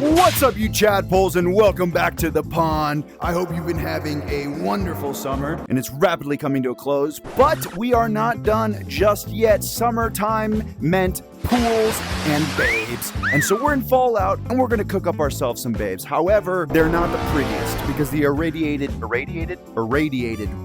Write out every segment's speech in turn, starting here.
What's up, you Chadpoles, and welcome back to the pond. I hope you've been having a wonderful summer, and it's rapidly coming to a close, but we are not done just yet. Summertime meant pools and babes, and so we're in Fallout, and we're gonna cook up ourselves some babes. However, they're not the prettiest, because the irradiated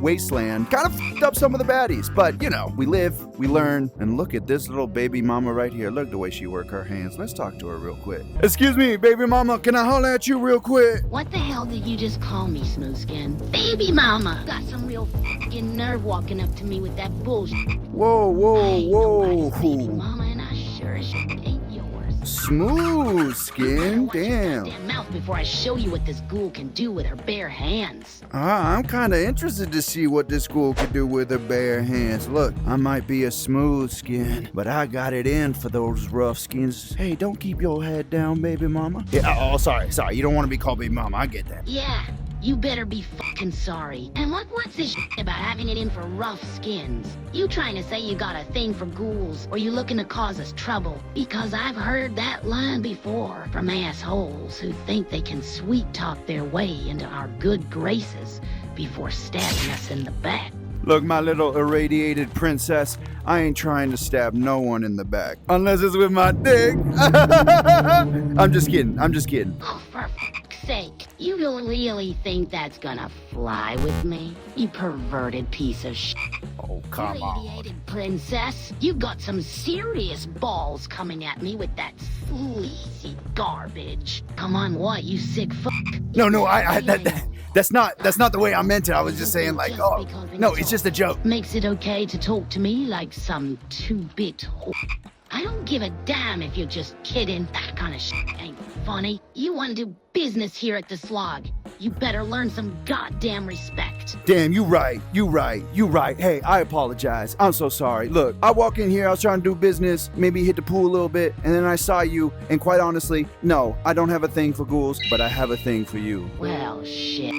wasteland kind of fucked up some of the baddies. But, you know, we live, we learn, and look at this little baby mama right here. Look the way she work her hands. Let's talk to her real quick. Excuse me, baby mama, can I holler at you real quick? What the hell did you just call me, Smoothskin? Baby mama! Got some real fucking nerve walking up to me with that bullshit. Whoa, whoa. Baby mama, and I sure as shit ain't yours. Smooth skin, damn. Damn mouth before I show you what this ghoul can do with her bare hands. I'm kind of interested to see what this ghoul can do with her bare hands. Look, I might be a smooth skin, but I got it in for those rough skins. Hey, don't keep your head down, baby mama. Yeah, oh, sorry. You don't want to be called baby mama. I get that. Yeah. You better be fucking sorry. And what's this shit about having it in for rough skins? You trying to say you got a thing for ghouls, or you looking to cause us trouble? Because I've heard that line before from assholes who think they can sweet talk their way into our good graces before stabbing us in the back. Look, my little irradiated princess, I ain't trying to stab no one in the back. Unless it's with my dick. I'm just kidding. Oh, for fuck's sake. You don't really think that's gonna fly with me? You perverted piece of shit. Oh, come on. Irradiated princess, you got some serious balls coming at me with that sleazy garbage. Come on, what, you sick fuck? No, that's not the way I meant it. I was just saying like, oh, no, it's just a joke. Makes it okay to talk to me like some two-bit whore. I don't give a damn if you're just kidding. That kind of shit ain't funny. You want to do business here at the Slog. You better learn some goddamn respect. Damn, you right. Hey, I apologize. I'm so sorry. Look, I walk in here, I was trying to do business, maybe hit the pool a little bit, and then I saw you, and quite honestly, no, I don't have a thing for ghouls, but I have a thing for you. Well, shit.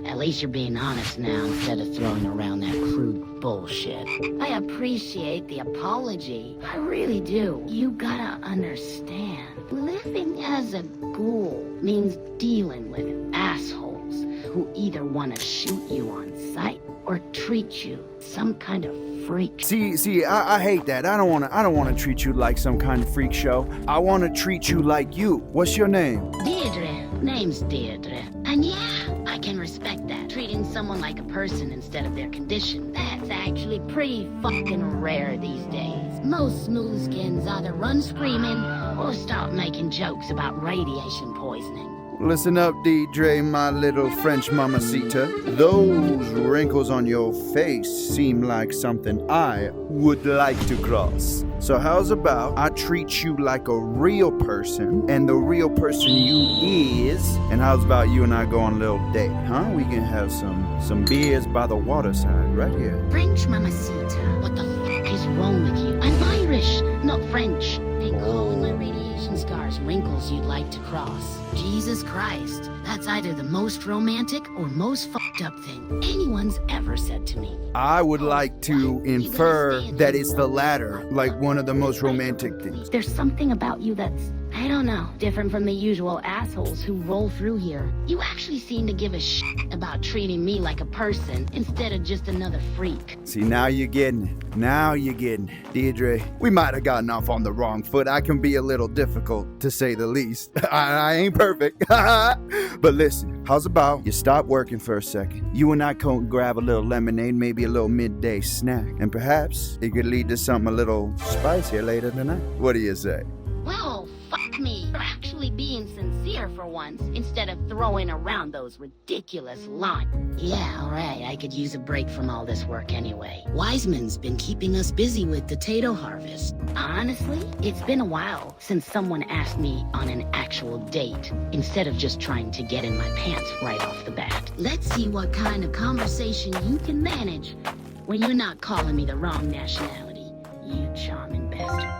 At least you're being honest now instead of throwing around that crude bullshit. I appreciate the apology. I really do. You gotta understand. Living as a ghoul means dealing with assholes who either want to shoot you on sight or treat you some kind of freak. See, I hate that. I don't want to treat you like some kind of freak show. I want to treat you like you. What's your name? Deirdre. Name's Deirdre. And yeah, I can respect that. Treating someone like a person instead of their condition, that's actually pretty fucking rare these days. Most smoothskins either run screaming or stop making jokes about radiation poisoning. Listen up, Deirdre, my little French mamacita. Those wrinkles on your face seem like something I would like to cross. So how's about I treat you like a real person, and the real person you is, and how's about you and I go on a little date, huh? We can have some beers by the waterside right here. French mamacita, what the fuck is wrong with you? I'm Irish, not French. Ain't calling my radiation scars wrinkles you'd like to cross. Jesus Christ, that's either the most romantic or most fucked up thing anyone's ever said to me. I would like to infer that it's the latter, like one of the most romantic things. There's something about you that's, I don't know, different from the usual assholes who roll through here. You actually seem to give a shit about treating me like a person instead of just another freak. See, now you're getting it. Deirdre, we might have gotten off on the wrong foot. I can be a little difficult, to say the least. I ain't perfect. But listen, how's about you stop working for a second? You and I can grab a little lemonade, maybe a little midday snack, and perhaps it could lead to something a little spicier later tonight. What do you say? Well, fuck me for actually being sincere for once, instead of throwing around those ridiculous lines. Yeah, alright, I could use a break from all this work anyway. Wiseman's been keeping us busy with potato harvest. Honestly, it's been a while since someone asked me on an actual date, instead of just trying to get in my pants right off the bat. Let's see what kind of conversation you can manage when you're not calling me the wrong nationality, you charming bastard.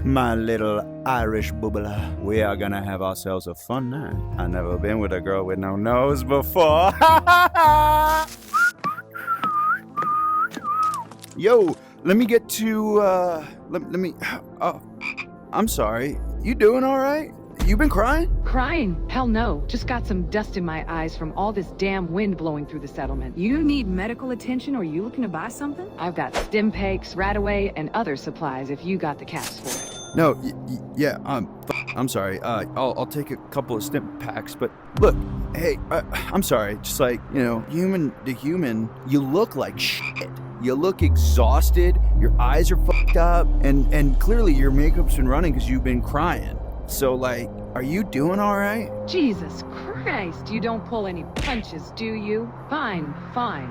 My little Irish boobala. We are gonna have ourselves a fun night. I've never been with a girl with no nose before. Yo, let me get to, let me, oh, I'm sorry. You doing all right? You been crying? Crying? Hell no. Just got some dust in my eyes from all this damn wind blowing through the settlement. You need medical attention or you looking to buy something? I've got stim packs, Radaway, and other supplies if you got the cash for it. No, yeah, I'm sorry. I'll take a couple of stim packs, but look, hey, I'm sorry. Just like, you know, human to human, you look like shit. You look exhausted, your eyes are fucked up, and clearly your makeup's been running because you've been crying. So, like, are you doing all right? Jesus Christ, you don't pull any punches, do you? Fine.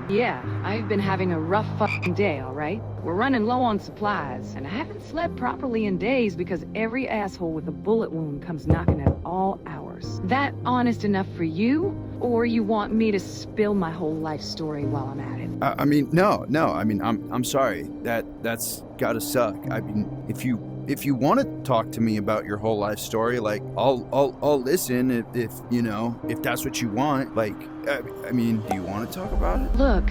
Yeah, I've been having a rough fucking day, all right? We're running low on supplies, and I haven't slept properly in days because every asshole with a bullet wound comes knocking at all hours. That honest enough for you? Or you want me to spill my whole life story while I'm at it? I mean, no. I mean, I'm sorry. That's gotta suck. I mean, if you want to talk to me about your whole life story, like I'll listen if that's what you want. Like, I mean, do you want to talk about it? Look,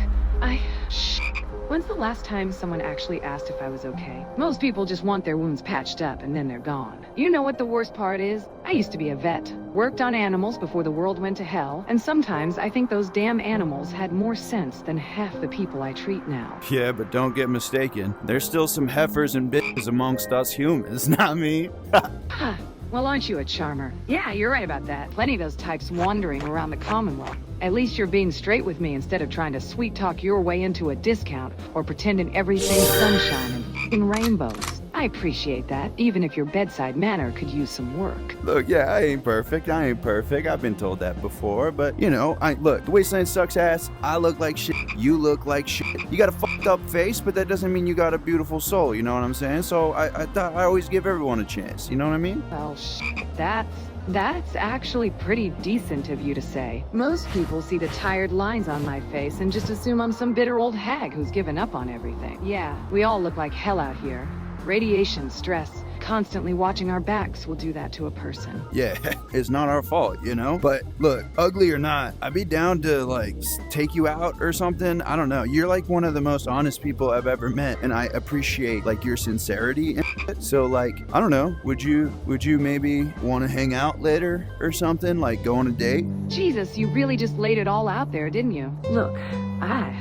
when's the last time someone actually asked if I was okay? Most people just want their wounds patched up and then they're gone. You know what the worst part is? I used to be a vet. Worked on animals before the world went to hell, and sometimes I think those damn animals had more sense than half the people I treat now. Yeah, but don't get mistaken. There's still some heifers and bitches amongst us humans, not me. Well, aren't you a charmer? Yeah, you're right about that. Plenty of those types wandering around the Commonwealth. At least you're being straight with me instead of trying to sweet-talk your way into a discount or pretending everything's sunshine and f***ing rainbows. I appreciate that, even if your bedside manner could use some work. Look, yeah, I ain't perfect. I've been told that before, but, you know, look, the wasteland sucks ass. I look like shit. You look like shit. You got a fucked up face, but that doesn't mean you got a beautiful soul, you know what I'm saying? So I thought I always give everyone a chance, you know what I mean? Well, that's actually pretty decent of you to say. Most people see the tired lines on my face and just assume I'm some bitter old hag who's given up on everything. Yeah, we all look like hell out here. Radiation, stress, constantly watching our backs will do that to a person. Yeah, it's not our fault, you know? But look, ugly or not, I'd be down to, like, take you out or something. I don't know. You're, like, one of the most honest people I've ever met, and I appreciate, like, your sincerity and shit. So, like, I don't know. Would you maybe want to hang out later or something? Like, go on a date? Jesus, you really just laid it all out there, didn't you? Look, I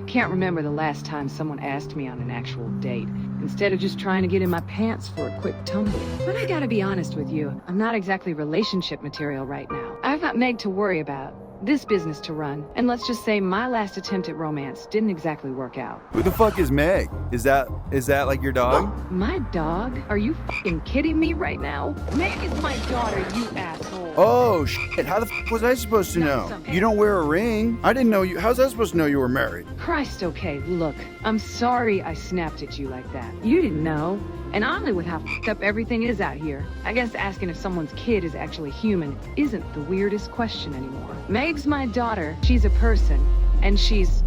can't remember the last time someone asked me on an actual date, instead of just trying to get in my pants for a quick tumble. But I gotta be honest with you, I'm not exactly relationship material right now. I've got Meg to worry about, this business to run, and let's just say my last attempt at romance didn't exactly work out. Who the fuck is Meg? Is that like your dog? My dog? Are you fucking kidding me right now? Meg is my daughter, you asshole. Oh, shit. How the fuck was I supposed to know? You don't wear a ring. I didn't know you. How's I supposed to know you were married? Christ, okay, look, I'm sorry I snapped at you like that. You didn't know. And oddly, with how f***ed up everything is out here, I guess asking if someone's kid is actually human isn't the weirdest question anymore. Meg's my daughter, she's a person, and she's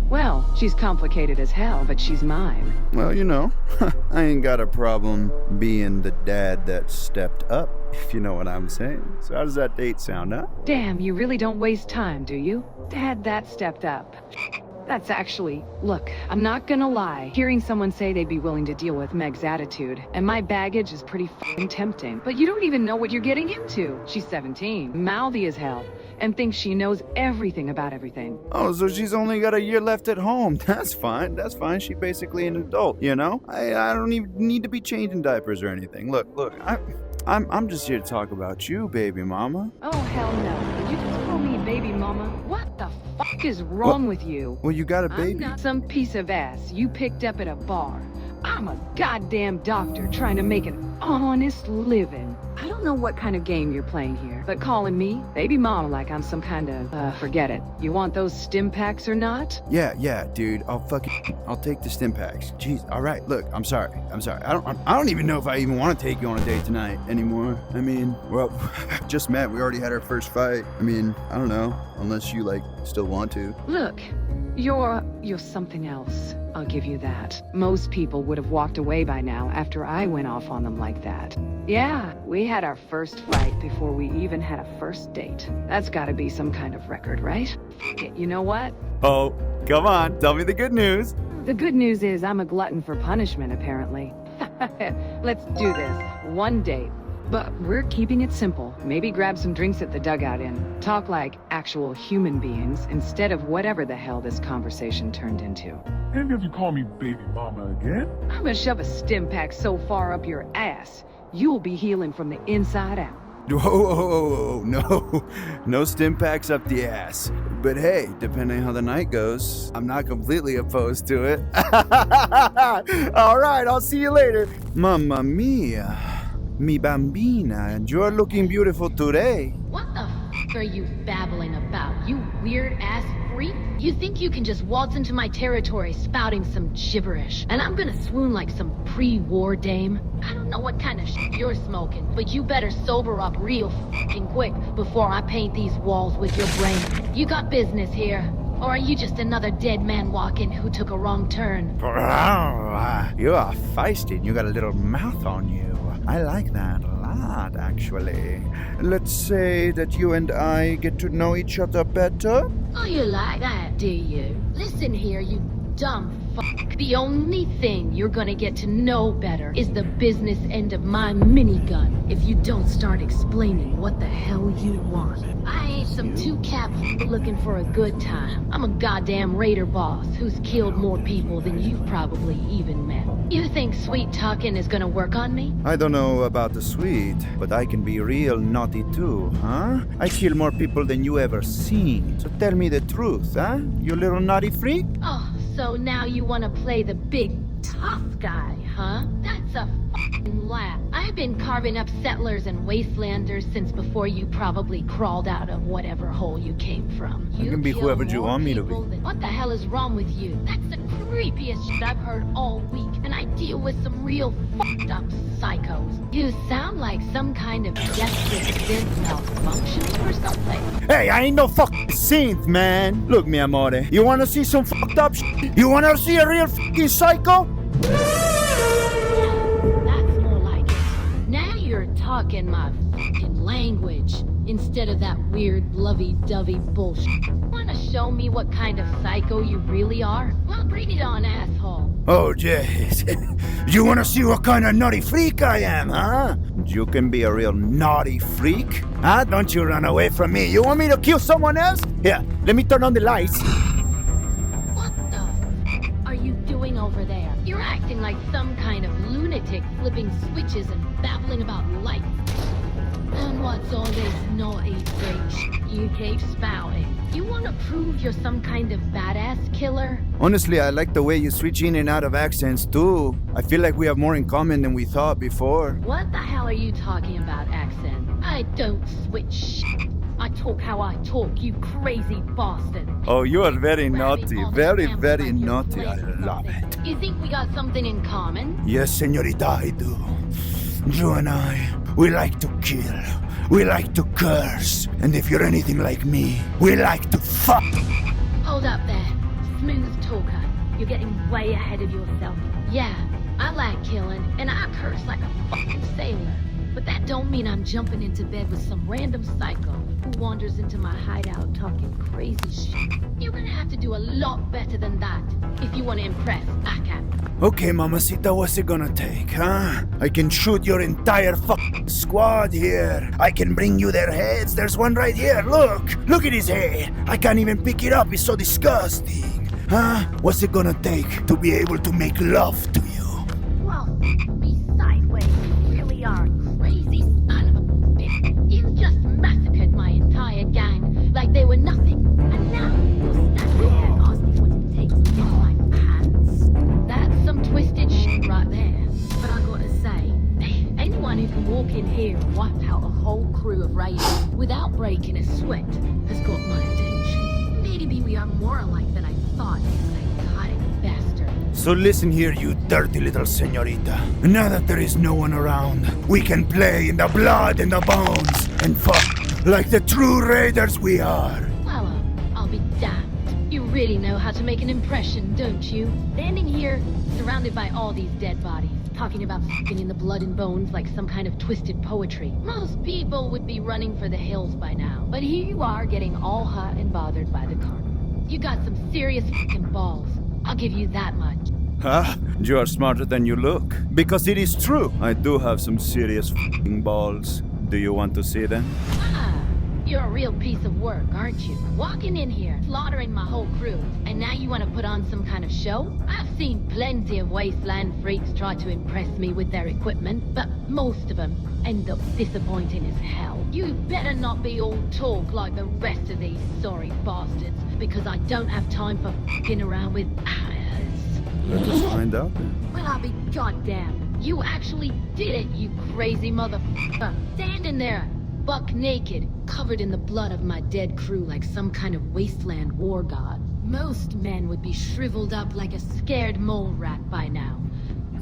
complicated as hell, but she's mine. Well, you know, I ain't got a problem being the dad that stepped up, if you know what I'm saying. So how does that date sound, huh? Damn, you really don't waste time, do you? Dad that stepped up. That's actually, look, I'm not gonna lie. Hearing someone say they'd be willing to deal with Meg's attitude and my baggage is pretty f***ing tempting. But you don't even know what you're getting into. She's 17, mouthy as hell, and thinks she knows everything about everything. Oh, so she's only got a year left at home. That's fine. She's basically an adult, you know? I don't even need to be changing diapers or anything. Look, I'm just here to talk about you, baby mama. Oh, hell no. Did you just call me baby mama? What the fuck is wrong with you? Well, you got a baby. I'm not some piece of ass you picked up at a bar. I'm a goddamn doctor trying to make an honest living. I don't know what kind of game you're playing here, but calling me baby mama like I'm some kind of, forget it. You want those stim packs or not? Yeah, dude. I'll take the stim packs. Jeez. All right. Look, I'm sorry. I don't even know if I even want to take you on a date tonight anymore. I mean, well, just met. We already had our first fight. I mean, I don't know, unless you like still want to. Look, you're something else. I'll give you that. Most people would have walked away by now after I went off on them like that. Yeah, we had our first fight before we even had a first date. That's gotta be some kind of record, right? F it, you know what? Oh, come on, tell me the good news. The good news is I'm a glutton for punishment, apparently. Let's do this. One date, But we're keeping it simple. Maybe grab some drinks at the dugout and talk like actual human beings instead of whatever the hell this conversation turned into. And if you call me baby mama again? I'm gonna shove a stim pack so far up your ass, you'll be healing from the inside out. Whoa, no. No stim packs up the ass. But hey, depending how the night goes, I'm not completely opposed to it. All right, I'll see you later. Mamma mia. Mi bambina, you're looking beautiful today. What the f are you babbling about, you weird-ass freak? You think you can just waltz into my territory spouting some gibberish, and I'm gonna swoon like some pre-war dame? I don't know what kind of shit you're smoking, but you better sober up real f***ing quick before I paint these walls with your brain. You got business here? Or are you just another dead man walking who took a wrong turn? You are feisty and you got a little mouth on you. I like that a lot, actually. Let's say that you and I get to know each other better. Oh, you like that, do you? Listen here, you dumb fuck. The only thing you're gonna get to know better is the business end of my minigun if you don't start explaining what the hell you want. I ain't some two-cap looking for a good time. I'm a goddamn raider boss who's killed more people than you've probably even met. You think sweet talking is gonna work on me? I don't know about the sweet, but I can be real naughty too, huh? I kill more people than you ever seen. So tell me the truth, huh? You little naughty freak? Oh, so now you wanna play the big tough guy, huh? That's a f***ing laugh. I've been carving up settlers and wastelanders since before you probably crawled out of whatever hole you came from. I can be kill whoever you more want me to people be. What the hell is wrong with you? That's the creepiest shit I've heard all week, and I deal with some real fucked up psychos. You sound like some kind of desperate synth malfunctioning or something. Hey, I ain't no fucking synth, man. Look, mi amore, you wanna see some fucked up shit? You wanna see a real fucking psycho? That's more like it. Now you're talking my fucking language instead of that weird lovey-dovey bullshit. Wanna show me what kind of psycho you really are? Well, bring it on, asshole. Oh, jeez. You wanna see what kind of naughty freak I am, huh? You can be a real naughty freak? Huh? Don't you run away from me. You want me to kill someone else? Here, let me turn on the lights. What the f are you doing over there? You're acting like some kind of lunatic flipping switches and babbling about life. And what's all this naughty freak you keep spouting? You wanna prove you're some kind of badass killer? Honestly, I like the way you switch in and out of accents, too. I feel like we have more in common than we thought before. What the hell are you talking about, accent? I don't switch shit. I talk how I talk, you crazy bastard. Oh, you are very naughty. Grabbing all the Very, cameras very like you're naughty. I playing love something. it. You think we got something in common? Yes, señorita, I do. You and I, we like to kill. We like to curse. And if you're anything like me, we like to fuck. Hold up there, smooth talker. You're getting way ahead of yourself. Yeah, I like killing, and I curse like a fucking sailor. But that don't mean I'm jumping into bed with some random psycho who wanders into my hideout talking crazy shit. You're gonna have to do a lot better than that if you want to impress ACAP. Okay, mamacita, what's it gonna take, huh? I can shoot your entire fucking squad here. I can bring you their heads. There's one right here. Look at his head. I can't even pick it up. It's so disgusting. Huh? What's it gonna take to be able to make love to you? Well, me sideways. You really are a crazy son of a bitch. You just massacred my entire gang like they were nothing. And now you're standing there asking what it takes to get my pants. That's some twisted shit right there. But I gotta say, anyone who can walk in here and wipe out a whole crew of raiders without breaking a sweat has got my attention. Maybe we are more alike than I thought, you psychotic bastard. So listen here, you dirty little señorita. Now that there is no one around, we can play in the blood and the bones and fuck like the true raiders we are. Well, I'll be damned. You really know how to make an impression, don't you? Standing here, surrounded by all these dead bodies, talking about fucking in the blood and bones like some kind of twisted poetry. Most people would be running for the hills by now. But here you are getting all hot and bothered by the carnival. You got some serious fucking balls. I'll give you that much. Ah, you are smarter than you look. Because it is true. I do have some serious f***ing balls. Do you want to see them? Ah, you're a real piece of work, aren't you? Walking in here, slaughtering my whole crew, and now you want to put on some kind of show? I've seen plenty of wasteland freaks try to impress me with their equipment, but most of them end up disappointing as hell. You better not be all talk like the rest of these sorry bastards, because I don't have time for f***ing around with Let us find out then. Well, I'll be goddamn. You actually did it, you crazy motherfucker. Standing there, buck naked, covered in the blood of my dead crew like some kind of wasteland war god. Most men would be shriveled up like a scared mole rat by now.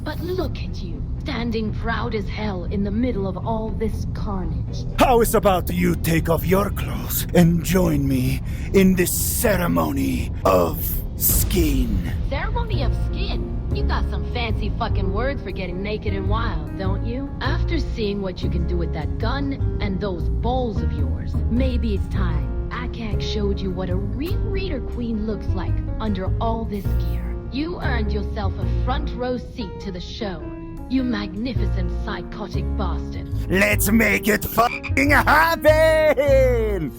But look at you, standing proud as hell in the middle of all this carnage. How is about you take off your clothes and join me in this ceremony of skin? Ceremony of skin? You got some fancy fucking words for getting naked and wild, don't you? After seeing what you can do with that gun and those balls of yours, maybe it's time Akak showed you what a real reader queen looks like under all this gear. You earned yourself a front row seat to the show, you magnificent psychotic bastard. Let's make it fucking happen!